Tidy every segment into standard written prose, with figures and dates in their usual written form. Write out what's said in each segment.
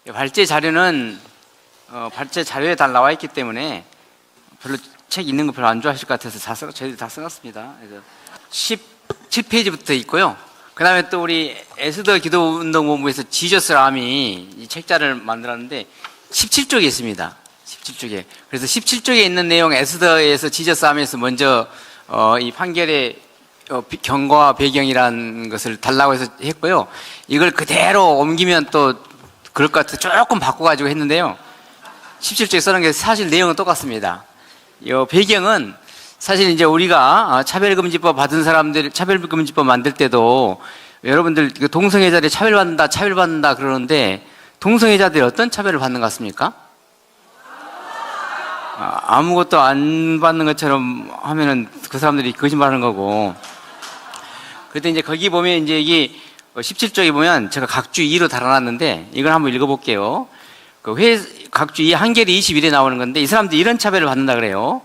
발제 자료는 발제 자료에 다 나와 있기 때문에 별로 책 읽는 거 별로 안 좋아하실 것 같아서 저희들이 다 써놨습니다. 그래서 17페이지부터 있고요. 그 다음에 또 우리 에스더 기도운동본부에서 지저스 람이 이 책자를 만들었는데 17쪽에 있습니다. 17쪽에. 그래서 17쪽에 있는 내용 에스더에서 지저스 람에서 먼저 이 판결의 경과와 배경이라는 것을 달라고 해서 했고요. 이걸 그대로 옮기면 또 그럴 것 같아서 조금 바꿔가지고 했는데요. 17쪽에 써놓은 게 사실 내용은 똑같습니다. 이 배경은 사실 이제 우리가 차별금지법 받은 사람들, 차별금지법 만들 때도 여러분들 동성애자들이 차별받는다 그러는데 동성애자들이 어떤 차별을 받는 것 같습니까? 아무것도 안 받는 것처럼 하면은 그 사람들이 거짓말하는 거고. 그때 이제 거기 보면 이제 이게 17쪽에 보면 제가 각주 2로 달아놨는데 이걸 한번 읽어볼게요. 각주 2 한결이 21에 나오는 건데 이 사람들이 이런 차별을 받는다 그래요.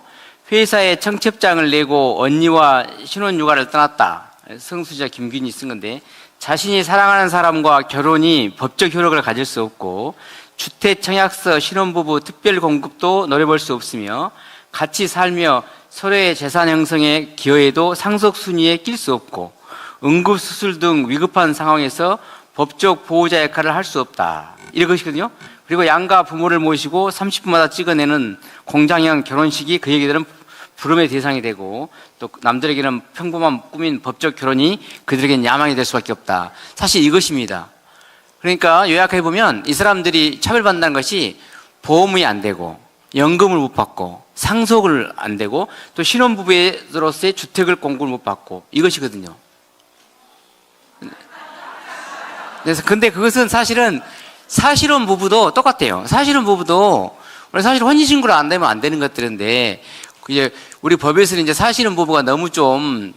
회사에 청첩장을 내고 언니와 신혼휴가를 떠났다. 성수자 김균이 쓴 건데 자신이 사랑하는 사람과 결혼이 법적 효력을 가질 수 없고 주택 청약서 신혼부부 특별 공급도 노려볼 수 없으며 같이 살며 서로의 재산 형성에 기여해도 상속순위에 낄 수 없고 응급수술 등 위급한 상황에서 법적 보호자 역할을 할 수 없다. 이런 것이거든요. 그리고 양가 부모를 모시고 30분마다 찍어내는 공장형 결혼식이 그에게는 부름의 대상이 되고 또 남들에게는 평범한 꾸민 법적 결혼이 그들에게는 야망이 될 수밖에 없다. 사실 이것입니다. 그러니까 요약해 보면 이 사람들이 차별받는다는 것이 보험이 안 되고 연금을 못 받고 상속을 안 되고 또 신혼부부로서의 주택을 공급을 못 받고 이것이거든요. 그래서 근데 그것은 사실은 사실혼 부부도 똑같아요. 사실혼 부부도 사실 혼인신고를 안 되면 안 되는 것들인데 이제 우리 법에서는 이제 사실혼 부부가 너무 좀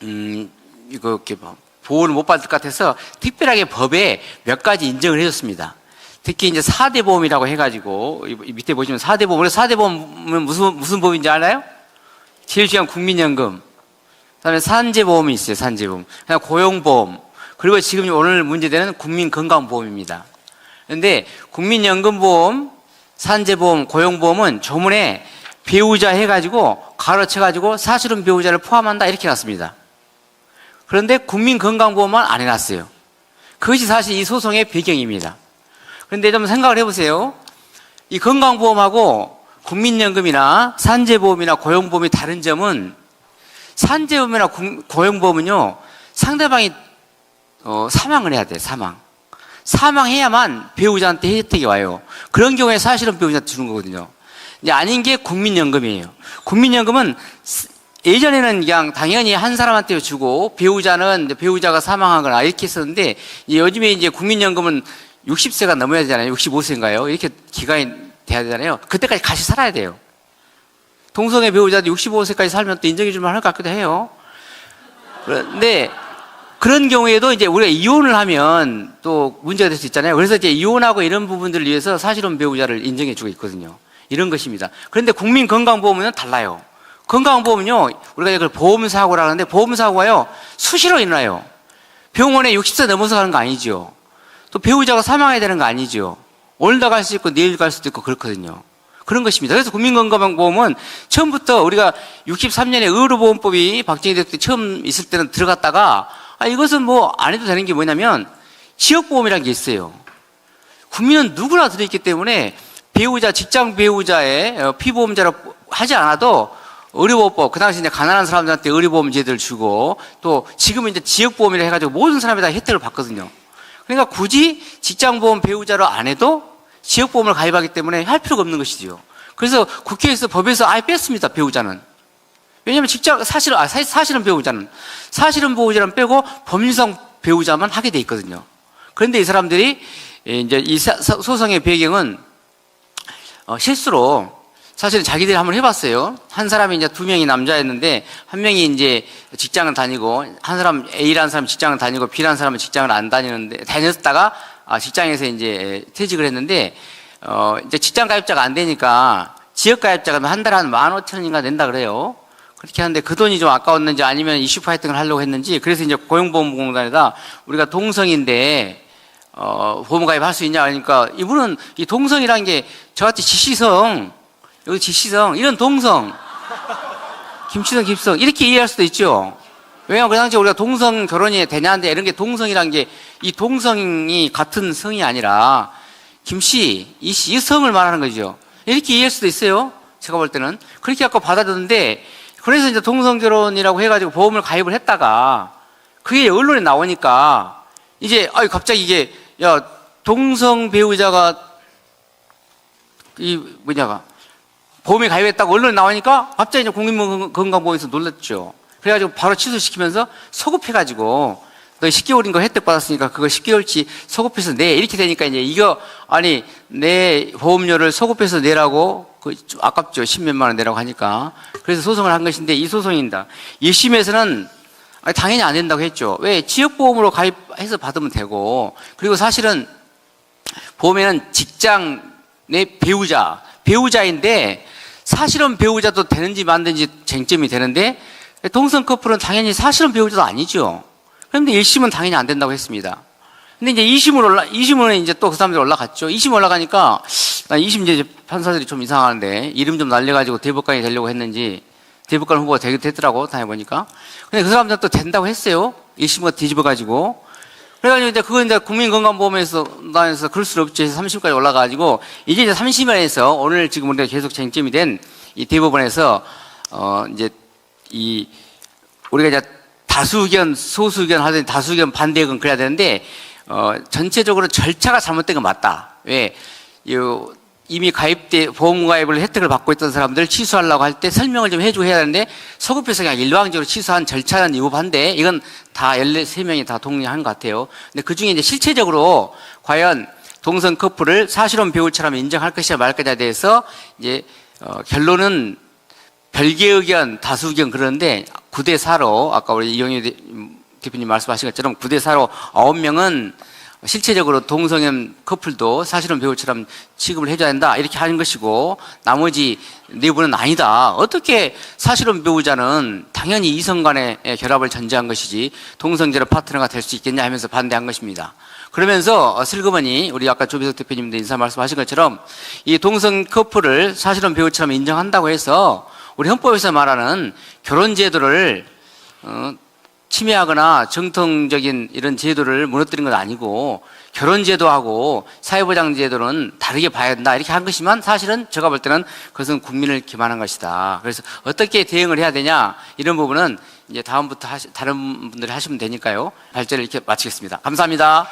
이거 이렇게 보호를 못 받을 것 같아서 특별하게 법에 몇 가지 인정을 해줬습니다. 특히 이제 4대 보험이라고 해가지고 밑에 보시면 4대 보험. 우리 4대 보험은 무슨 보험인지 알아요? 제일 중요한 국민연금. 그다음에 산재보험이 있어요. 산재보험. 그다음 고용보험. 그리고 지금 오늘 문제되는 국민건강보험입니다. 그런데 국민연금보험, 산재보험, 고용보험은 조문에 배우자 해가지고 가로쳐가지고 사실은 배우자를 포함한다 이렇게 놨습니다. 그런데 국민건강보험만 안 해놨어요. 그것이 사실 이 소송의 배경입니다. 그런데 좀 생각을 해보세요. 이 건강보험하고 국민연금이나 산재보험이나 고용보험이 다른 점은 산재보험이나 고용보험은요 상대방이 사망을 해야 돼요. 사망해야만 배우자한테 혜택이 와요. 그런 경우에 사실은 배우자한테 주는 거거든요. 이제 아닌 게 국민연금이에요. 국민연금은 예전에는 그냥 당연히 한 사람한테 주고 배우자가 사망하거나 이렇게 했었는데 요즘에 이제 국민연금은 60세가 넘어야 되잖아요. 65세인가요? 이렇게 기간이 돼야 되잖아요. 그때까지 같이 살아야 돼요. 동성애 배우자도 65세까지 살면 또 인정해 줄만 할 것 같기도 해요. 그런데 그런 경우에도 이제 우리가 이혼을 하면 또 문제가 될 수 있잖아요. 그래서 이제 이혼하고 이런 부분들을 위해서 사실혼 배우자를 인정해 주고 있거든요. 이런 것입니다. 그런데 국민건강보험은 달라요. 건강보험은요, 우리가 이걸 보험사고라 하는데 보험사고가요, 수시로 일어나요. 병원에 60세 넘어서 가는 거 아니죠. 또 배우자가 사망해야 되는 거 아니죠. 오늘도 갈 수 있고 내일 갈 수도 있고 그렇거든요. 그런 것입니다. 그래서 국민건강보험은 처음부터 우리가 63년에 의료보험법이 박정희 대통령이 처음 있을 때는 들어갔다가 이것은 뭐 안 해도 되는 게 뭐냐면 지역보험이라는 게 있어요. 국민은 누구나 들어있기 때문에 직장 배우자의 피보험자로 하지 않아도 의료보험법, 그 당시 이제 가난한 사람들한테 의료보험 제도를 주고 또 지금은 이제 지역보험이라 해가지고 모든 사람이 다 혜택을 받거든요. 그러니까 굳이 직장보험 배우자로 안 해도 지역보험을 가입하기 때문에 할 필요가 없는 것이지요. 그래서 국회에서 법에서 아예 뺐습니다. 배우자는. 왜냐하면 사실은 배우자는 빼고 법률상 배우자만 하게 돼 있거든요. 그런데 이 사람들이 이제 이 소송의 배경은 실수로 사실은 자기들이 한번 해봤어요. 한 사람이 이제 2명이 남자였는데 한 명이 이제 직장을 다니고 한 사람 A라는 사람이 직장을 다니고 B라는 사람은 직장을 안 다녔다가 직장에서 이제 퇴직을 했는데 이제 직장 가입자가 안 되니까 지역 가입자가 한 달에 한 15,000원인가 낸다 그래요. 그렇게 하는데 그 돈이 좀 아까웠는지 아니면 이슈 파이팅을 하려고 했는지 그래서 이제 고용보험공단에다 우리가 동성인데 보험 가입할 수 있냐 하니까 이분은 이 동성이라는 게 저같이 지시성, 여기 지시성, 이런 동성, 김치성, 김성 이렇게 이해할 수도 있죠. 왜냐하면 그 당시에 우리가 동성 결혼이 되냐는데 이런 게 동성이란 게 이 동성이 같은 성이 아니라 김씨, 이씨, 이 성을 말하는 거죠. 이렇게 이해할 수도 있어요. 제가 볼 때는. 그렇게 갖고 받아들였는데 그래서 이제 동성 결혼이라고 해가지고 보험을 가입을 했다가 그게 언론에 나오니까 이제 갑자기 이게 야 동성 배우자가 이 뭐냐가 보험에 가입했다고 언론에 나오니까 갑자기 이제 국민건강보험에서 놀랐죠. 그래가지고 바로 취소시키면서 소급해가지고 너 10개월인 거 혜택 받았으니까 그거 10개월치 소급해서 내 이렇게 되니까 이제 이거 아니 내 보험료를 소급해서 내라고 좀 아깝죠. 10몇만 원 내라고 하니까 그래서 소송을 한 것인데 이 소송입니다. 1심에서는 당연히 안 된다고 했죠. 왜? 지역보험으로 가입해서 받으면 되고 그리고 사실은 보험에는 직장 내 배우자인데 사실은 배우자도 되는지 안 되는지 쟁점이 되는데 동성 커플은 당연히 사실은 배우자도 아니죠. 그런데 1심은 당연히 안 된다고 했습니다. 근데 이제 2심으로 이제 또 그 사람들이 올라갔죠. 2심 올라가니까 2심 이제 판사들이 좀 이상하는데 이름 좀 날려가지고 대법관이 되려고 했는지 대법관 후보가 됐더라고, 다녀보니까. 근데 그 사람들은 또 된다고 했어요. 1심과 뒤집어가지고. 그래가지고 이제 그거 이제 국민건강보험에서 나에서 그럴 수 없지 해서 3심까지 올라가가지고 이제 3심에서 오늘 지금 우리가 계속 쟁점이 된 이 대법원에서 이제 우리가 이제 다수 의견, 소수 의견 하더니 다수 의견, 반대 의견 그래야 되는데 전체적으로 절차가 잘못된 건 맞다. 왜? 이미 보험 가입을 혜택을 받고 있던 사람들 취소하려고 할 때 설명을 좀 해주고 해야 되는데 소급해서 그냥 일방적으로 취소한 절차는 위법한데 이건 다 13명이 다 동의한 것 같아요. 근데 그 중에 이제 실체적으로 과연 동성 커플을 사실혼 배우처럼 인정할 것이냐 말 것이냐에 대해서 이제 결론은 별개 의견, 다수 의견 그러는데 9대4로 아까 우리 이영희 대표님 말씀하신 것처럼 9대4로 9명은 실체적으로 동성연 커플도 사실은 배우처럼 취급을 해줘야 된다 이렇게 하는 것이고 나머지 4분은 아니다. 어떻게 사실은 배우자는 당연히 이성 간의 결합을 전제한 것이지 동성결합 파트너가 될 수 있겠냐 하면서 반대한 것입니다. 그러면서 슬그머니 우리 아까 조비석 대표님도 인사 말씀하신 것처럼 이 동성 커플을 사실은 배우처럼 인정한다고 해서 우리 헌법에서 말하는 결혼제도를 침해하거나 정통적인 이런 제도를 무너뜨린 건 아니고 결혼제도하고 사회보장제도는 다르게 봐야 된다 이렇게 한 것이지만 사실은 제가 볼 때는 그것은 국민을 기만한 것이다. 그래서 어떻게 대응을 해야 되냐 이런 부분은 이제 다음부터 다른 분들이 하시면 되니까요. 발제를 이렇게 마치겠습니다. 감사합니다.